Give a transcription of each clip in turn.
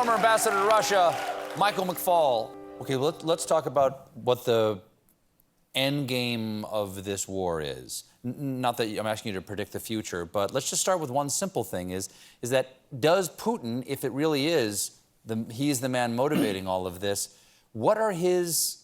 former ambassador to Russia, Michael McFaul. Okay, let's talk about what the end game of this war is. Not that I'm asking you to predict the future, but let's just start with one simple thing: is that does Putin, if it really is he's the man motivating all of this, what are his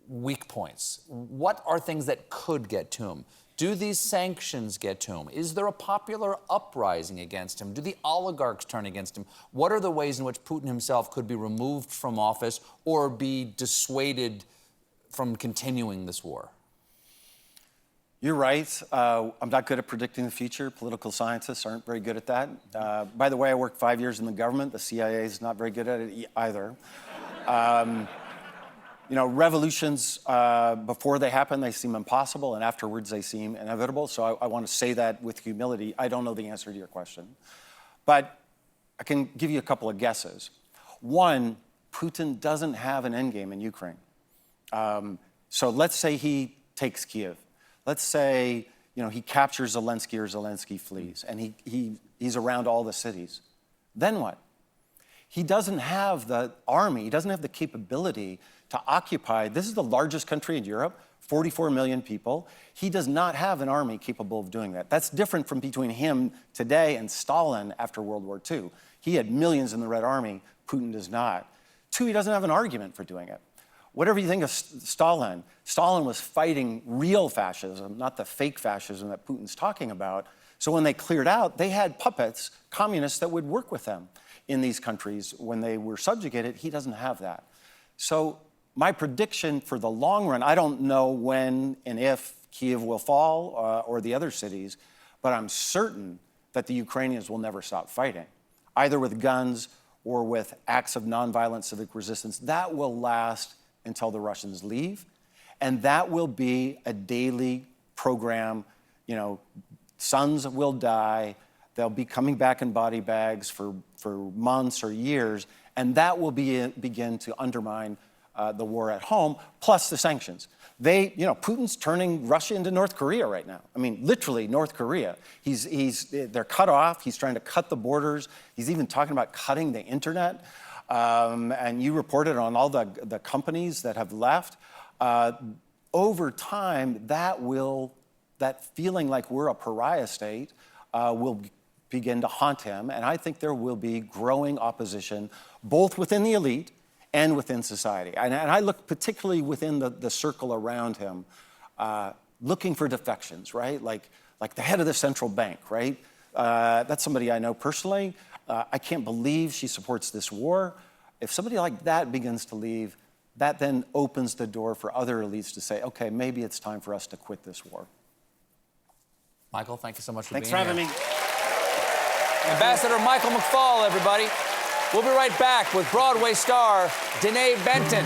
weak points? What are things that could get to him? Do these sanctions get to him? Is there a popular uprising against him? Do the oligarchs turn against him? What are the ways in which Putin himself could be removed from office or be dissuaded from continuing this war? You're right. I'm not good at predicting the future. Political scientists aren't very good at that. By the way, I worked 5 years in the government. The CIA is not very good at it either. You know, revolutions, before they happen, they seem impossible, and afterwards they seem inevitable. So I want to say that with humility. I don't know the answer to your question. But I can give you a couple of guesses. One, Putin doesn't have an endgame in Ukraine. So let's say he takes Kyiv. Let's say, you know, he captures Zelensky or Zelensky flees, and he's around all the cities. Then what? He doesn't have the army, he doesn't have the capability to occupy. This is the largest country in Europe, 44 million people. He does not have an army capable of doing that. That's different from between him today and Stalin after World War II. He had millions in the Red Army, Putin does not. Two, he doesn't have an argument for doing it. Whatever you think of Stalin, Stalin was fighting real fascism, not the fake fascism that Putin's talking about. So when they cleared out, they had puppets, communists, that would work with them in these countries when they were subjugated. He doesn't have that. So my prediction for the long run, I don't know when and if Kyiv will fall or the other cities, but I'm certain that the Ukrainians will never stop fighting, either with guns or with acts of nonviolent civic resistance. That will last until the Russians leave, and that will be a daily program. You know, sons will die, they'll be coming back in body bags for months or years, and that will begin to undermine the war at home, plus the sanctions. You know, Putin's turning Russia into North Korea right now. I mean, literally North Korea. They're cut off, he's trying to cut the borders, he's even talking about cutting the internet. And you reported on all the companies that have left. Over time, that feeling like we're a pariah state will begin to haunt him. And I think there will be growing opposition, both within the elite and within society. And I look particularly within the circle around him, looking for defections, right? Like the head of the central bank, right? That's somebody I know personally. I can't believe she supports this war. If somebody like that begins to leave, that then opens the door for other elites to say, okay, maybe it's time for us to quit this war. Michael, thank you so much for being here. Thanks for having me. Ambassador Michael McFaul, everybody. We'll be right back with Broadway star Denée Benton.